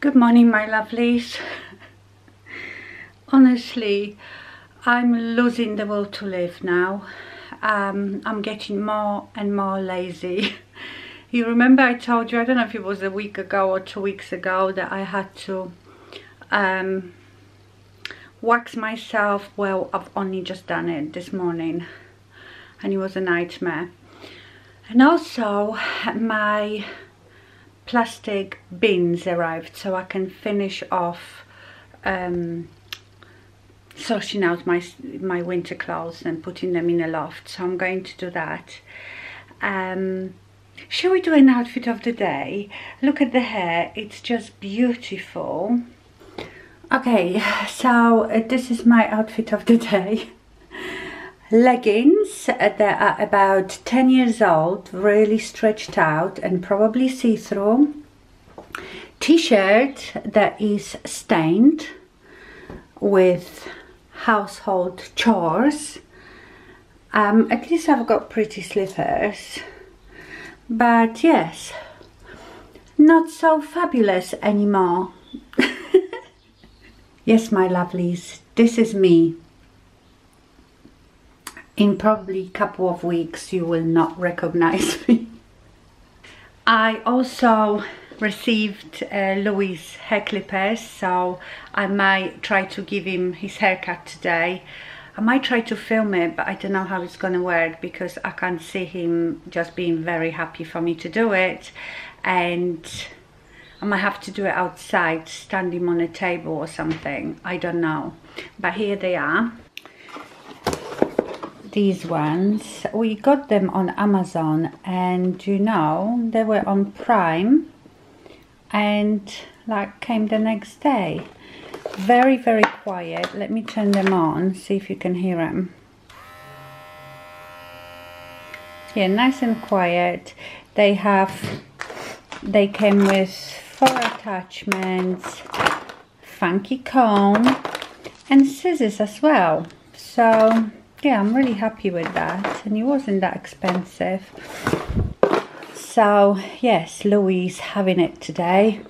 Good morning, my lovelies. Honestly, I'm losing the will to live now. I'm getting more and more lazy. You remember I told you, I don't know if it was a week ago or 2 weeks ago, that I had to wax myself. Well, I've only just done it this morning and it was a nightmare. And also my plastic bins arrived, so I can finish off sorting out my winter clothes and putting them in a loft. So I'm going to do that. Shall we do an outfit of the day? Look at the hair, it's just beautiful. Okay, so this is my outfit of the day. Leggings that are about 10 years old, really stretched out and probably see-through. T-shirt that is stained with household chores. At least I've got pretty slippers, but yes, not so fabulous anymore. Yes, my lovelies, this is me. In probably a couple of weeks you will not recognize me. I also received Louis' hair clippers, so I might try to give him his haircut today. I might try to film it, but I don't know how it's gonna work because I can't see him just being very happy for me to do it, and I might have to do it outside, stand him on a table or something, I don't know. But here they are. These ones, we got them on Amazon, and you know, they were on Prime and like came the next day. Very quiet. Let me turn them on, see if you can hear them. Yeah, nice and quiet. They came with 4 attachments, funky comb and scissors as well. So yeah, I'm really happy with that, and it wasn't that expensive. So yes, Louis is having it today.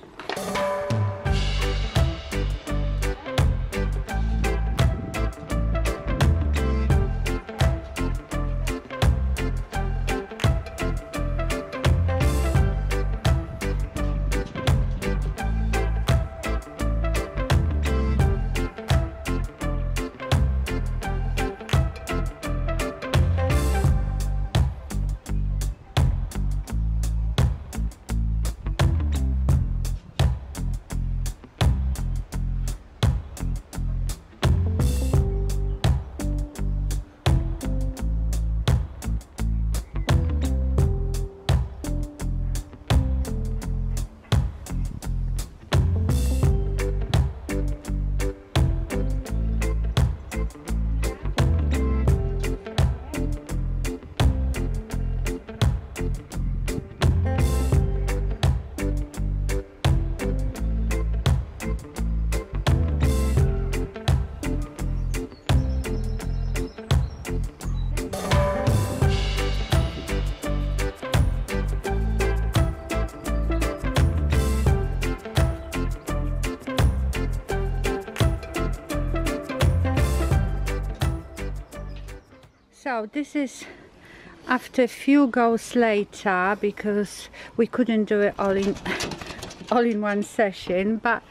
So this is after a few goes later, because we couldn't do it all in one session, but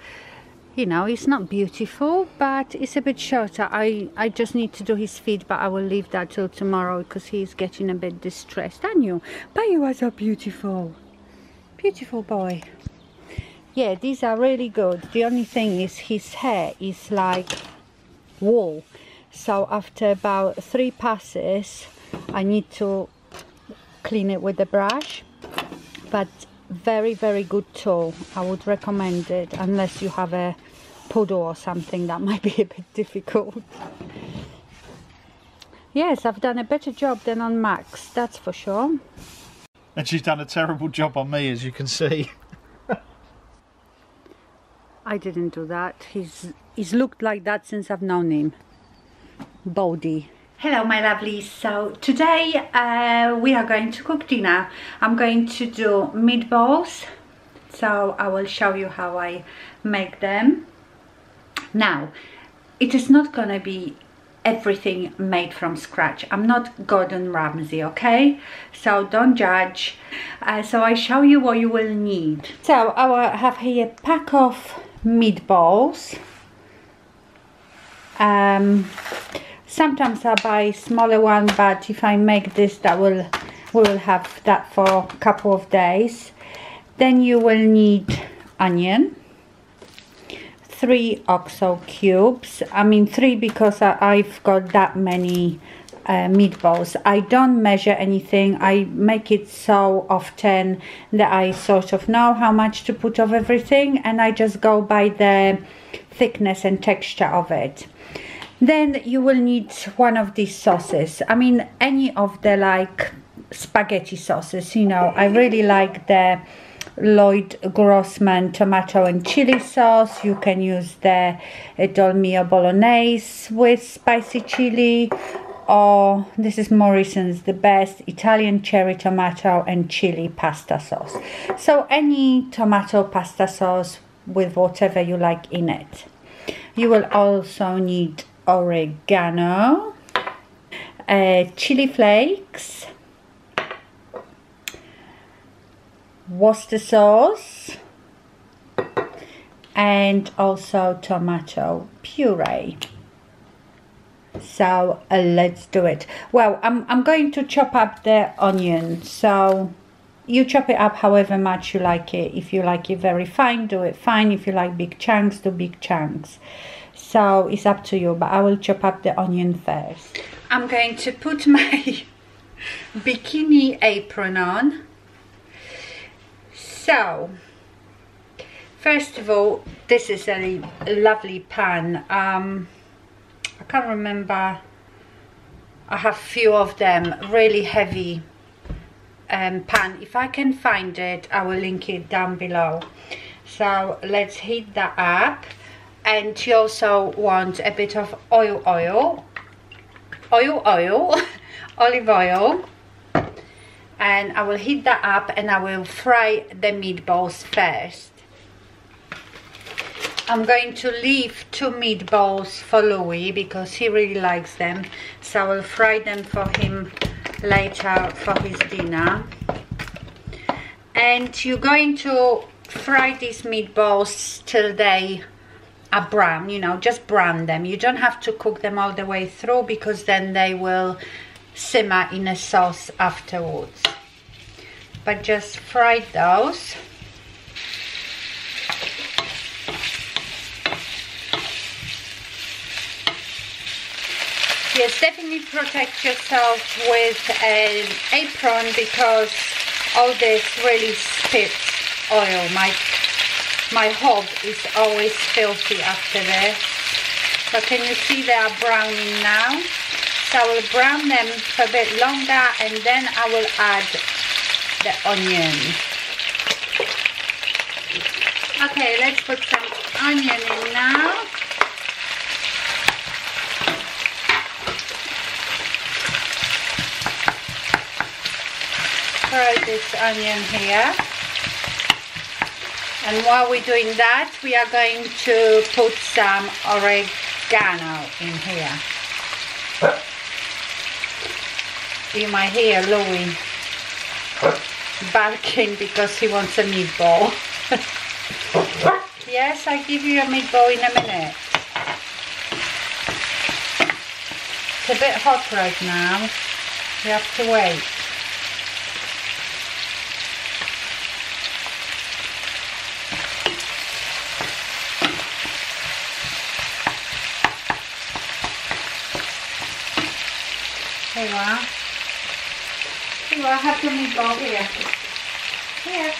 you know, it's not beautiful, but it's a bit shorter. I just need to do his feet, but I will leave that till tomorrow because he's getting a bit distressed, aren't you? But you are so beautiful boy. Yeah, these are really good. The only thing is his hair is like wool. So after about 3 passes, I need to clean it with a brush. But very good tool. I would recommend it, unless you have a poodle or something. That might be a bit difficult. Yes, I've done a better job than on Max, that's for sure. And she's done a terrible job on me, as you can see. I didn't do that. He's looked like that since I've known him. Baldy. Hello my lovelies, so today we are going to cook dinner. I'm going to do meatballs so I will show you how I make them. Now, it is not gonna be everything made from scratch. I'm not Gordon Ramsay, okay? So don't judge. So I show you what you will need. So I will have here a pack of meatballs. Sometimes I buy smaller one, but if I make this, we will have that for a couple of days. Then you will need onion, 3 OXO cubes. I mean 3 because I've got that many meatballs. I don't measure anything. I make it so often that I sort of know how much to put of everything, and I just go by the thickness and texture of it. Then you will need one of these sauces. I mean any of the like spaghetti sauces, you know. I really like the Lloyd Grossman tomato and chili sauce. You can use the Dolmio Bolognese with spicy chili, or this is Morrison's, the best Italian cherry tomato and chili pasta sauce. So any tomato pasta sauce with whatever you like in it. You will also need oregano, chili flakes, Worcester sauce, and also tomato puree. So let's do it. Well, I'm going to chop up the onion, so you chop it up however much you like it. If you like it very fine, do it fine. If you like big chunks, do big chunks. So it's up to you, but I will chop up the onion first. I'm going to put my bikini apron on. So, first of all, this is a lovely pan. I can't remember. I have few of them, really heavy pan. If I can find it, I will link it down below. So let's heat that up. And you also want a bit of olive oil, and I will heat that up and I will fry the meatballs first. I'm going to leave 2 meatballs for Louis because he really likes them, so I will fry them for him later for his dinner. And you're going to fry these meatballs till they are brown, you know, just brown them. You don't have to cook them all the way through because then they will simmer in a sauce afterwards. But just fry those. Yes, definitely protect yourself with an apron because all this really spits oil. My hob is always filthy after this. So can you see they are browning now? So I will brown them for a bit longer and then I will add the onion. Okay, let's put some onion in now. Throw this onion here. And while we're doing that, we are going to put some oregano in here. You might hear Louis barking because he wants a meatball. Yes, I'll give you a meatball in a minute. It's a bit hot right now. You have to wait. Here you are. Here you are, have your meatball here. Here.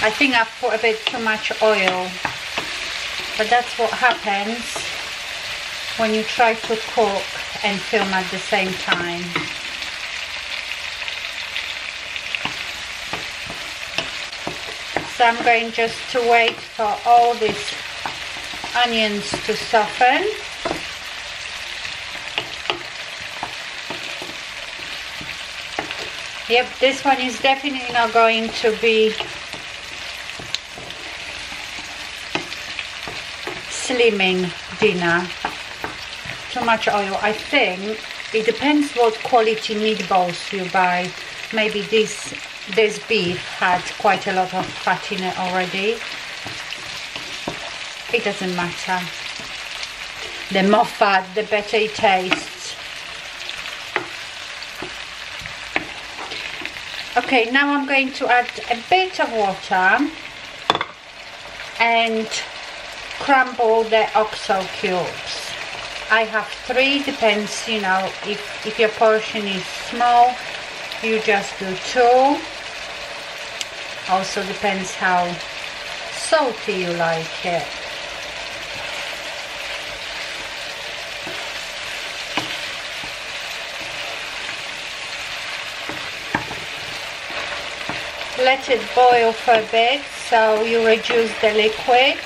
I think I've put a bit too much oil, but that's what happens when you try to cook and film at the same time. So I'm going just to wait for all these onions to soften. Yep, this one is definitely not going to be slimming dinner. Too much oil. I think it depends what quality meatballs you buy. Maybe this beef had quite a lot of fat in it already. It doesn't matter. The more fat, the better it tastes. Okay, now I'm going to add a bit of water and crumble the oxo cubes. I have 3, depends, you know, if your portion is small, you just do 2. Also depends how salty you like it. Let it boil for a bit so you reduce the liquid.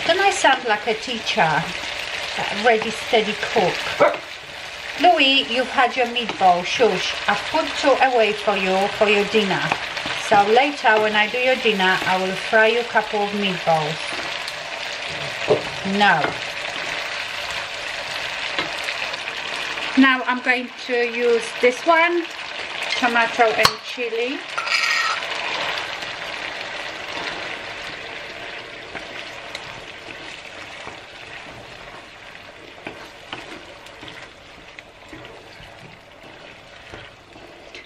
Don't I sound like a teacher, a ready steady cook? Louis, you've had your meatball, shush. I've put 2 away for you for your dinner. So later when I do your dinner, I will fry you a couple of meatballs. No. Now I'm going to use this one, tomato and chili.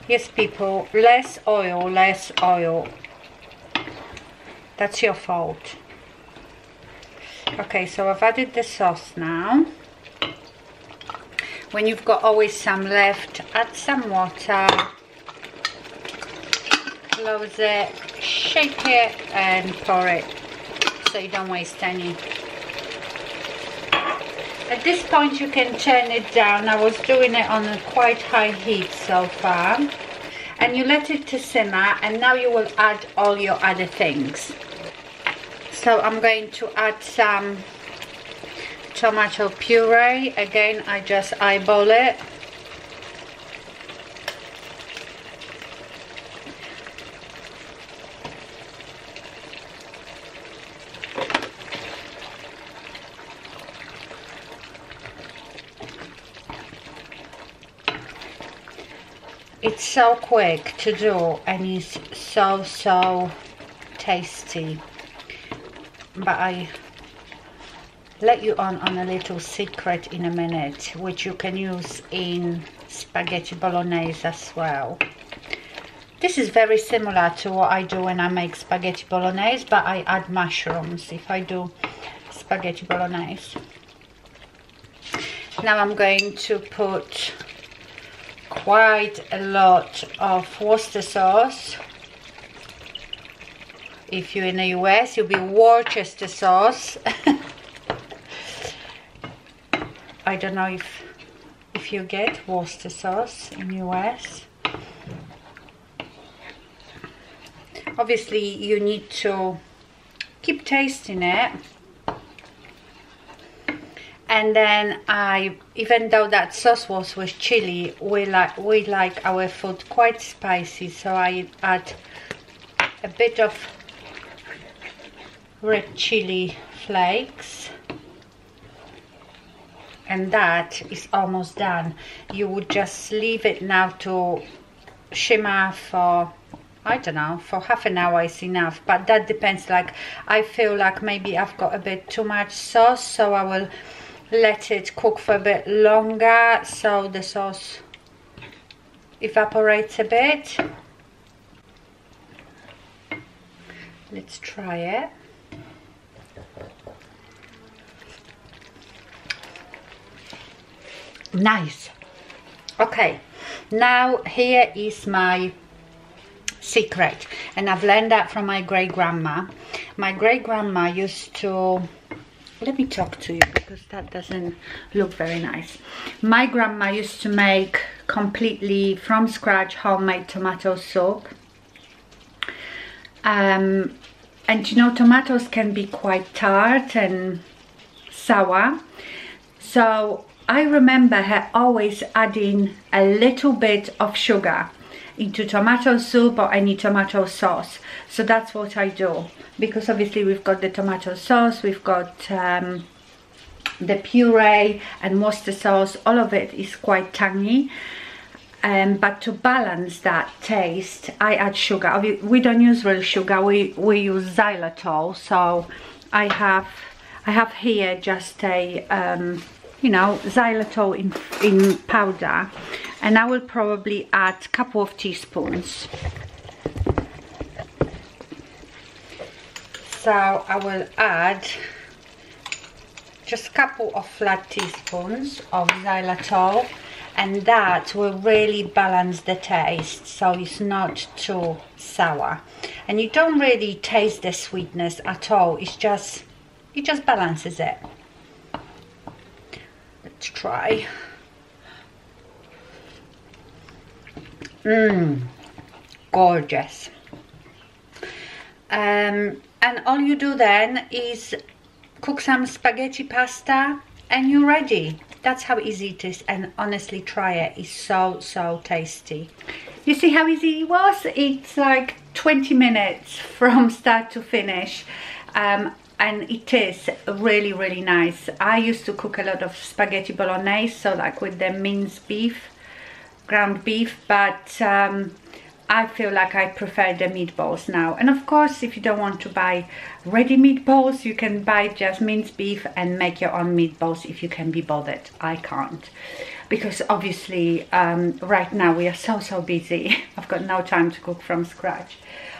Yes, people, less oil, less oil. That's your fault. Okay, so I've added the sauce now. When you've got always some left, add some water, close it, shake it and pour it so you don't waste any. At this point you can turn it down. I was doing it on a quite high heat so far. And you let it to simmer, and now you will add all your other things. So I'm going to add some tomato puree. Again, I just eyeball it. It's so quick to do and it's so tasty. But I let you on a little secret in a minute, which you can use in spaghetti bolognese as well. This is very similar to what I do when I make spaghetti bolognese, but I add mushrooms if I do spaghetti bolognese. Now I'm going to put quite a lot of Worcester sauce. If you're in the US, you'll be Worcester sauce. I don't know if you get Worcester sauce in US. Obviously you need to keep tasting it. And then even though that sauce was with chili, we like our food quite spicy, so I add a bit of red chili flakes. And that is almost done. You would just leave it now to shimmer for, I don't know, for half an hour is enough, but that depends. Like, I feel like maybe I've got a bit too much sauce, so I will let it cook for a bit longer so the sauce evaporates a bit. Let's try it. Nice. Okay, now here is my secret, and I've learned that from my great grandma. My great grandma used to let me talk to you because that doesn't look very nice. My grandma used to make completely from scratch homemade tomato soup. And you know, tomatoes can be quite tart and sour. So I remember her always adding a little bit of sugar into tomato soup or any tomato sauce. So that's what I do, because obviously we've got the tomato sauce, we've got the puree and Worcester sauce. All of it is quite tangy, but to balance that taste I add sugar. We don't use real sugar, we use xylitol. So I have here just a you know, xylitol in powder, and I will probably add a couple of teaspoons. So I will add just a couple of flat teaspoons of xylitol, and that will really balance the taste, so it's not too sour, and you don't really taste the sweetness at all. It just balances it. Let's try. Gorgeous. And all you do then is cook some spaghetti pasta and you're ready. That's how easy it is, and honestly try it. It's so tasty. You see how easy it was? It's like 20 minutes from start to finish. And it is really nice. I used to cook a lot of spaghetti bolognese, so like with the minced beef, ground beef, but I feel like I prefer the meatballs now. And of course, if you don't want to buy ready meatballs, you can buy just minced beef and make your own meatballs if you can be bothered. I can't, because obviously right now we are so busy. I've got no time to cook from scratch.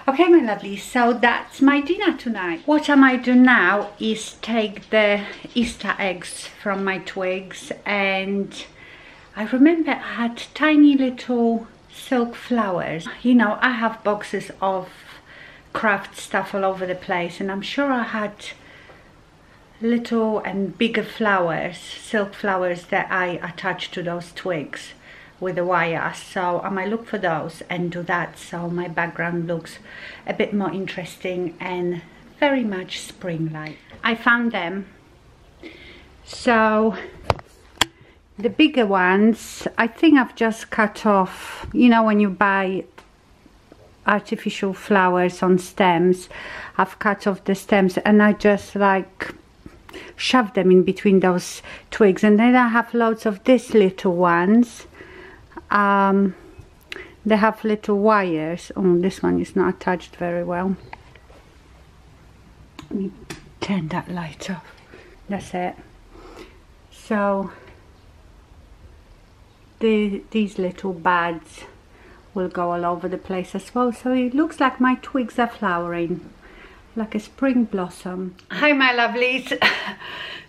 Okay, my lovely, so that's my dinner tonight. What I might do now is take the Easter eggs from my twigs, and I remember I had tiny little silk flowers. You know, I have boxes of craft stuff all over the place, and I'm sure I had little and bigger flowers, silk flowers, that I attached to those twigs with a wire. So I might look for those and do that, so my background looks a bit more interesting and very much spring-like. I found them. So the bigger ones, I think I've just cut off, you know, when you buy artificial flowers on stems, I've cut off the stems and I just like shove them in between those twigs. And then I have loads of these little ones. They have little wires. Oh, this one is not attached very well. Let me turn that light off. That's it. So these little buds will go all over the place as well. So it looks like my twigs are flowering like a spring blossom. Hi my lovelies.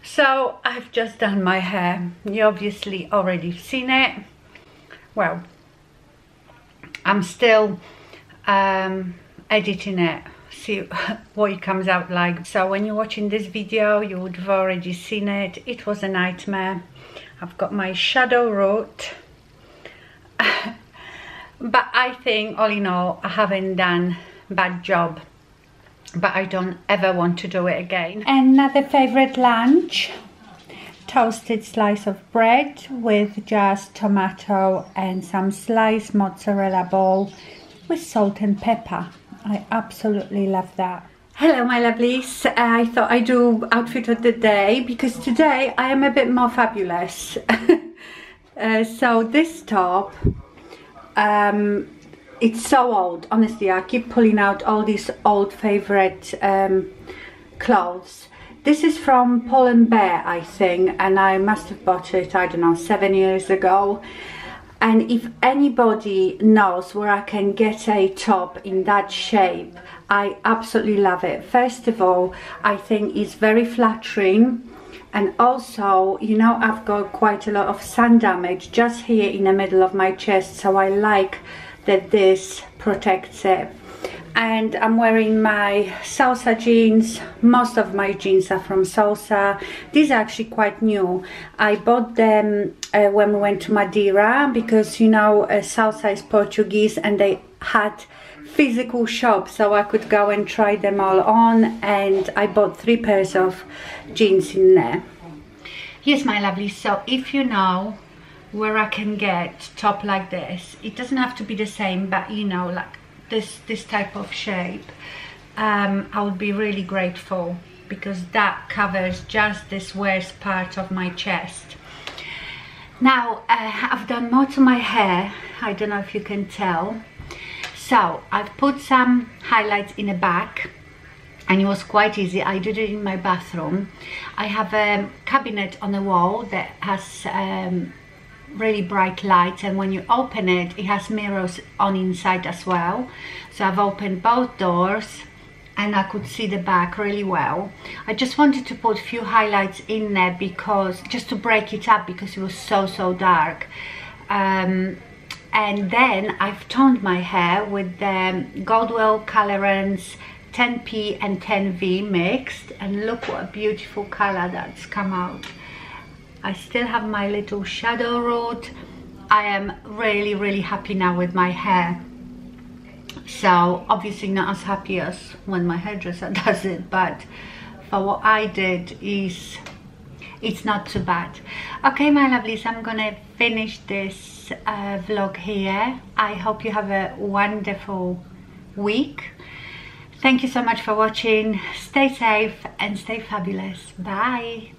So I've just done my hair. You obviously already seen it. Well, I'm still editing it, see what it comes out like. So when you're watching this video, you would have already seen it. It was a nightmare. I've got my shadow root. But I think all in all, I haven't done a bad job. But I don't ever want to do it again. Another favorite lunch. Toasted slice of bread with just tomato and some sliced mozzarella ball with salt and pepper. I absolutely love that. Hello my lovelies, I thought I'd do outfit of the day because today I am a bit more fabulous. So this top, it's so old, honestly. I keep pulling out all these old favorite clothes. This is from Pull & Bear, I think, and I must have bought it, I don't know, 7 years ago. And if anybody knows where I can get a top in that shape, I absolutely love it. First of all, I think it's very flattering, and also, you know, I've got quite a lot of sun damage just here in the middle of my chest, so I like that this protects it. and I'm wearing my Salsa jeans. Most of my jeans are from Salsa. These are actually quite new. I bought them when we went to Madeira, because you know Salsa is Portuguese and they had physical shops, so I could go and try them all on, and I bought 3 pairs of jeans in there. Yes, my lovely, so if you know where I can get top like this, it doesn't have to be the same, but you know, like this type of shape, I would be really grateful, because that covers just this worst part of my chest. Now I've done more to my hair. I don't know if you can tell. So I've put some highlights in the back, and it was quite easy. I did it in my bathroom. I have a cabinet on the wall that has really bright lights, and when you open it, it has mirrors on inside as well. So I've opened both doors and I could see the back really well. I just wanted to put a few highlights in there, because just to break it up, because it was so dark. And then I've toned my hair with the Goldwell Colorants 10P and 10V mixed, and look what a beautiful color that's come out. I still have my little shadow root. I am really happy now with my hair. So obviously not as happy as when my hairdresser does it, but for what I did, it's not too bad. Okay, my lovelies, I'm gonna finish this vlog here. I hope you have a wonderful week. Thank you so much for watching. Stay safe and stay fabulous. Bye.